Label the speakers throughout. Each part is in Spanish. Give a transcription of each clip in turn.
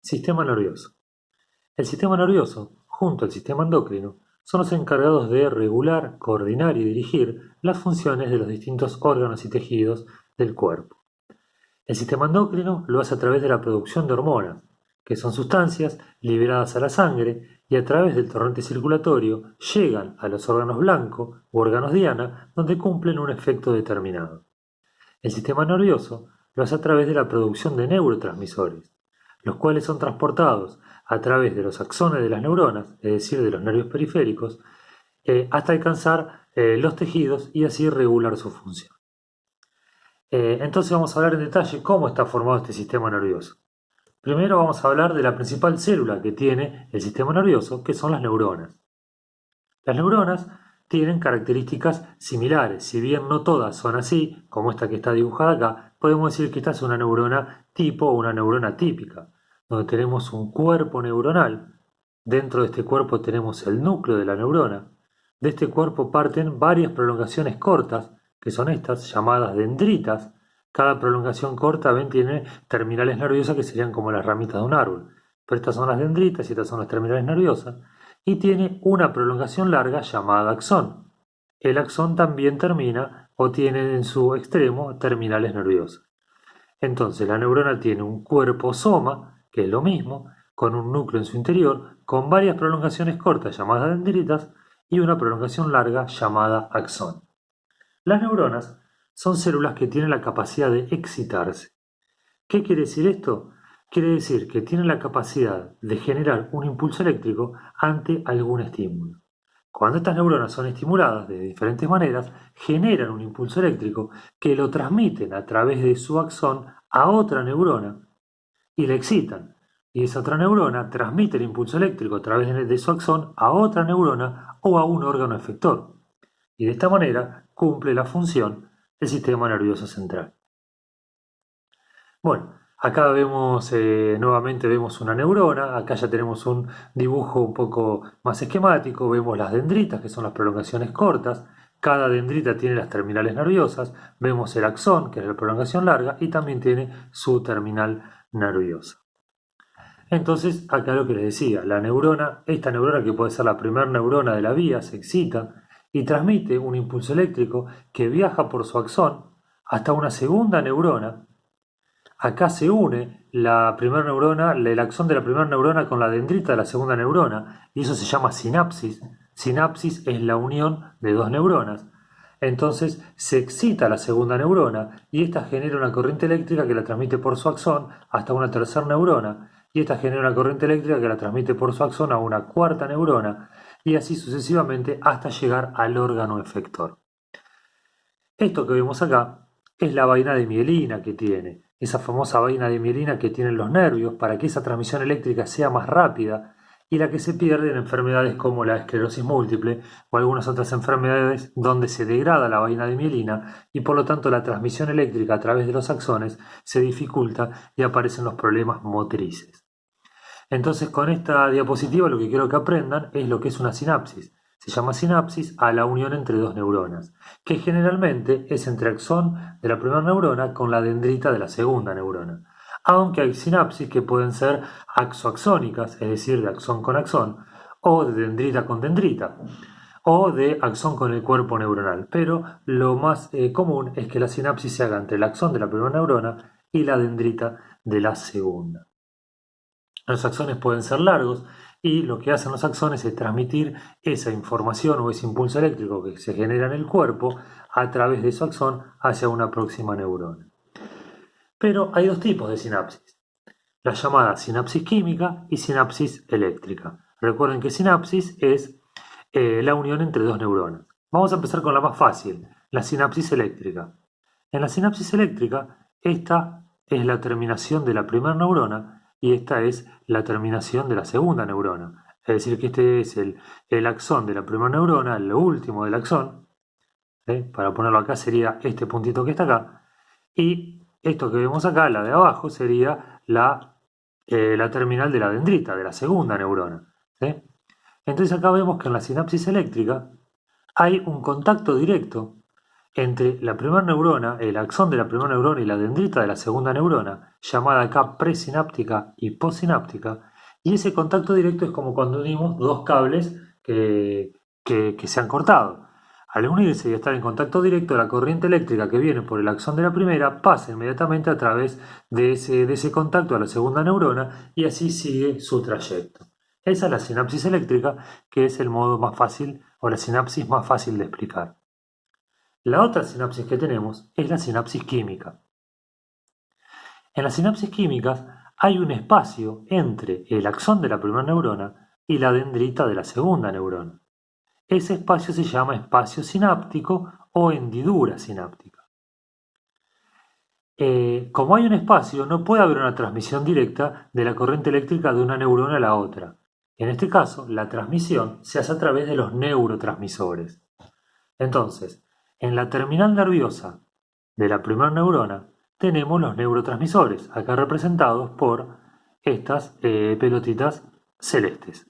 Speaker 1: Sistema nervioso. El sistema nervioso, junto al sistema endocrino, son los encargados de regular, coordinar y dirigir las funciones de los distintos órganos y tejidos del cuerpo. El sistema endocrino lo hace a través de la producción de hormonas, que son sustancias liberadas a la sangre y a través del torrente circulatorio llegan a los órganos blancos u órganos diana donde cumplen un efecto determinado. El sistema nervioso lo hace a través de la producción de neurotransmisores, los cuales son transportados a través de los axones de las neuronas, es decir, de los nervios periféricos, hasta alcanzar los tejidos y así regular su función. Entonces vamos a hablar en detalle cómo está formado este sistema nervioso. Primero vamos a hablar de la principal célula que tiene el sistema nervioso, que son las neuronas. Las neuronas tienen características similares, si bien no todas son así, como esta que está dibujada acá, podemos decir que esta es una neurona tipo o una neurona típica, donde tenemos un cuerpo neuronal. Dentro de este cuerpo tenemos el núcleo de la neurona. De este cuerpo parten varias prolongaciones cortas, que son estas, llamadas dendritas. Cada prolongación corta, ven, tiene terminales nerviosas que serían como las ramitas de un árbol. Pero estas son las dendritas y estas son las terminales nerviosas. Y tiene una prolongación larga llamada axón. El axón también termina o tiene en su extremo terminales nerviosas. Entonces la neurona tiene un cuerpo soma, que es lo mismo, con un núcleo en su interior, con varias prolongaciones cortas llamadas dendritas y una prolongación larga llamada axón. Las neuronas son células que tienen la capacidad de excitarse. ¿Qué quiere decir esto? Quiere decir que tienen la capacidad de generar un impulso eléctrico ante algún estímulo. Cuando estas neuronas son estimuladas de diferentes maneras, generan un impulso eléctrico que lo transmiten a través de su axón a otra neurona y la excitan. Y esa otra neurona transmite el impulso eléctrico a través de su axón a otra neurona o a un órgano efector. Y de esta manera cumple la función del sistema nervioso central. Bueno, acá vemos nuevamente vemos una neurona, acá ya tenemos un dibujo un poco más esquemático, vemos las dendritas que son las prolongaciones cortas, cada dendrita tiene las terminales nerviosas, vemos el axón que es la prolongación larga y también tiene su terminal nerviosa. Entonces, acá lo que les decía, la neurona, esta neurona que puede ser la primera neurona de la vía, se excita y transmite un impulso eléctrico que viaja por su axón hasta una segunda neurona. Acá se une la primera neurona, el axón de la primera neurona con la dendrita de la segunda neurona, y eso se llama sinapsis. Sinapsis es la unión de dos neuronas. Entonces se excita la segunda neurona y esta genera una corriente eléctrica que la transmite por su axón hasta una tercera neurona, y esta genera una corriente eléctrica que la transmite por su axón a una cuarta neurona, y así sucesivamente hasta llegar al órgano efector. Esto que vemos acá es la vaina de mielina que tiene, esa famosa vaina de mielina que tienen los nervios para que esa transmisión eléctrica sea más rápida y la que se pierde en enfermedades como la esclerosis múltiple o algunas otras enfermedades donde se degrada la vaina de mielina y por lo tanto la transmisión eléctrica a través de los axones se dificulta y aparecen los problemas motrices. Entonces con esta diapositiva lo que quiero que aprendan es lo que es una sinapsis. Se llama sinapsis a la unión entre dos neuronas, que generalmente es entre axón de la primera neurona con la dendrita de la segunda neurona. Aunque hay sinapsis que pueden ser axoaxónicas, es decir, de axón con axón, o de dendrita con dendrita, o de axón con el cuerpo neuronal. Pero lo más común es que la sinapsis se haga entre el axón de la primera neurona y la dendrita de la segunda. Los axones pueden ser largos y lo que hacen los axones es transmitir esa información o ese impulso eléctrico que se genera en el cuerpo a través de su axón hacia una próxima neurona. Pero hay dos tipos de sinapsis, la llamada sinapsis química y sinapsis eléctrica. Recuerden que sinapsis es la unión entre dos neuronas. Vamos a empezar con la más fácil, la sinapsis eléctrica. En la sinapsis eléctrica, esta es la terminación de la primera neurona y esta es la terminación de la segunda neurona. Es decir, que este es el axón de la primera neurona, lo último del axón. Para ponerlo acá sería este puntito que está acá. Y esto que vemos acá, la de abajo, sería la terminal de la dendrita, de la segunda neurona. Entonces acá vemos que en la sinapsis eléctrica hay un contacto directo entre la primera neurona, el axón de la primera neurona y la dendrita de la segunda neurona, llamada acá presináptica y postsináptica, y ese contacto directo es como cuando unimos dos cables que se han cortado. Al unirse y estar en contacto directo, la corriente eléctrica que viene por el axón de la primera pasa inmediatamente a través de ese contacto a la segunda neurona y así sigue su trayecto. Esa es la sinapsis eléctrica, que es el modo más fácil o la sinapsis más fácil de explicar. La otra sinapsis que tenemos es la sinapsis química. En las sinapsis químicas hay un espacio entre el axón de la primera neurona y la dendrita de la segunda neurona. Ese espacio se llama espacio sináptico o hendidura sináptica. Como hay un espacio, no puede haber una transmisión directa de la corriente eléctrica de una neurona a la otra. En este caso, la transmisión se hace a través de los neurotransmisores. Entonces, en la terminal nerviosa de la primera neurona tenemos los neurotransmisores, acá representados por estas pelotitas celestes.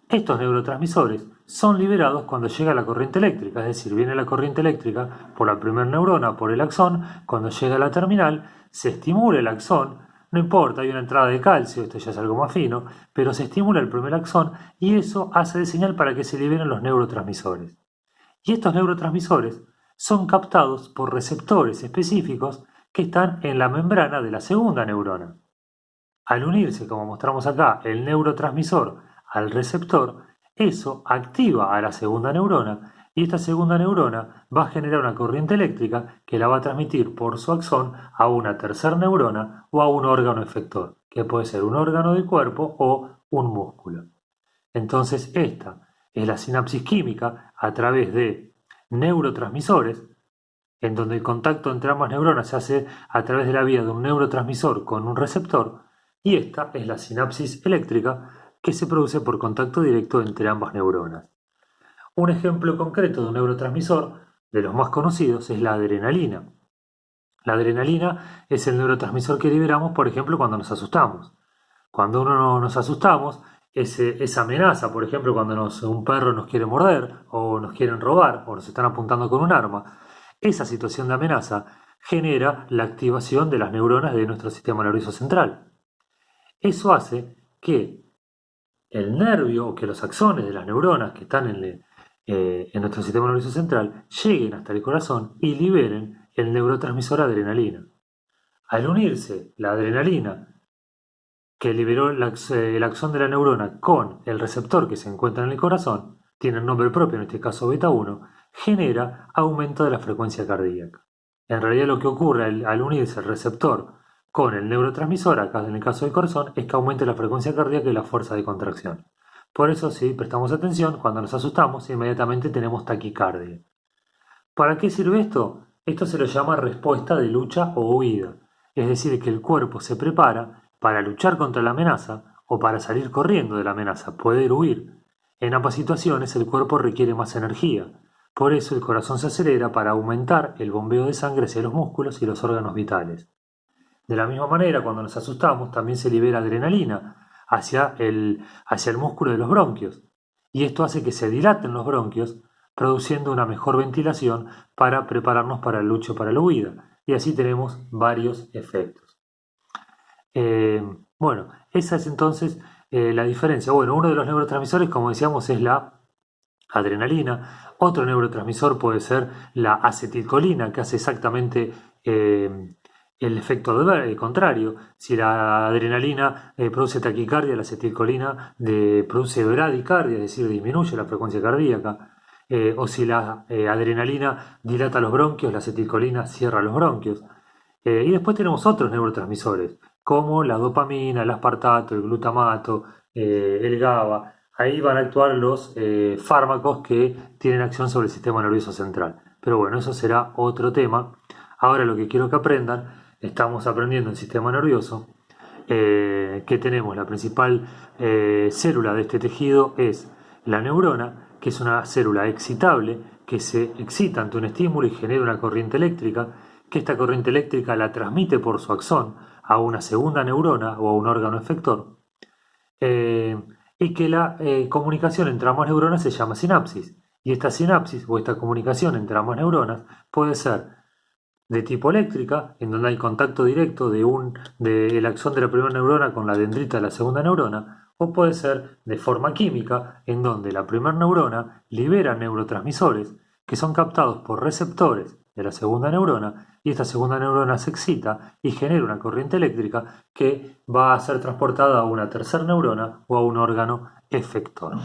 Speaker 1: Estos neurotransmisores son liberados cuando llega la corriente eléctrica, es decir, viene la corriente eléctrica por la primera neurona, por el axón, cuando llega a la terminal, se estimula el axón, no importa, hay una entrada de calcio, esto ya es algo más fino, pero se estimula el primer axón y eso hace de señal para que se liberen los neurotransmisores. Y estos neurotransmisores son captados por receptores específicos que están en la membrana de la segunda neurona. Al unirse, como mostramos acá, el neurotransmisor al receptor, eso activa a la segunda neurona y esta segunda neurona va a generar una corriente eléctrica que la va a transmitir por su axón a una tercera neurona o a un órgano efector, que puede ser un órgano del cuerpo o un músculo. Entonces esta es la sinapsis química a través de neurotransmisores, en donde el contacto entre ambas neuronas se hace a través de la vía de un neurotransmisor con un receptor, y esta es la sinapsis eléctrica que se produce por contacto directo entre ambas neuronas. Un ejemplo concreto de un neurotransmisor, de los más conocidos, es la adrenalina. La adrenalina es el neurotransmisor que liberamos, por ejemplo, cuando nos asustamos. Cuando nos asustamos, esa amenaza, por ejemplo, cuando un perro nos quiere morder, o nos quieren robar, o nos están apuntando con un arma, esa situación de amenaza genera la activación de las neuronas de nuestro sistema nervioso central. Eso hace que el nervio o que los axones de las neuronas que están en nuestro sistema nervioso central lleguen hasta el corazón y liberen el neurotransmisor adrenalina. Al unirse la adrenalina que liberó el axón de la neurona con el receptor que se encuentra en el corazón, tiene un nombre propio, en este caso beta 1, genera aumento de la frecuencia cardíaca. En realidad lo que ocurre al unirse el receptor con el neurotransmisor, acá en el caso del corazón, es que aumente la frecuencia cardíaca y la fuerza de contracción. Por eso, si prestamos atención, cuando nos asustamos, inmediatamente tenemos taquicardia. ¿Para qué sirve esto? Esto se lo llama respuesta de lucha o huida. Es decir, que el cuerpo se prepara para luchar contra la amenaza o para salir corriendo de la amenaza, poder huir. En ambas situaciones el cuerpo requiere más energía. Por eso el corazón se acelera para aumentar el bombeo de sangre hacia los músculos y los órganos vitales. De la misma manera, cuando nos asustamos, también se libera adrenalina hacia el músculo de los bronquios. Y esto hace que se dilaten los bronquios, produciendo una mejor ventilación para prepararnos para el lucho, para la huida. Y así tenemos varios efectos. Bueno, esa es entonces la diferencia. Bueno, uno de los neurotransmisores, como decíamos, es la adrenalina. Otro neurotransmisor puede ser la acetilcolina, que hace exactamente el efecto contrario. Si la adrenalina produce taquicardia, la acetilcolina produce bradicardia, es decir, disminuye la frecuencia cardíaca. O si la adrenalina dilata los bronquios, la acetilcolina cierra los bronquios. Y después tenemos otros neurotransmisores, como la dopamina, el aspartato, el glutamato, el GABA. Ahí van a actuar los fármacos que tienen acción sobre el sistema nervioso central. Pero bueno, eso será otro tema. Ahora lo que quiero que aprendan, estamos aprendiendo el sistema nervioso, que tenemos la principal célula de este tejido es la neurona, que es una célula excitable que se excita ante un estímulo y genera una corriente eléctrica, que esta corriente eléctrica la transmite por su axón a una segunda neurona o a un órgano efector, y que la comunicación entre ambas neuronas se llama sinapsis. Y esta sinapsis o esta comunicación entre ambas neuronas puede ser de tipo eléctrica, en donde hay contacto directo del axón de la primera neurona con la dendrita de la segunda neurona, o puede ser de forma química, en donde la primera neurona libera neurotransmisores que son captados por receptores de la segunda neurona, y esta segunda neurona se excita y genera una corriente eléctrica que va a ser transportada a una tercera neurona o a un órgano efector.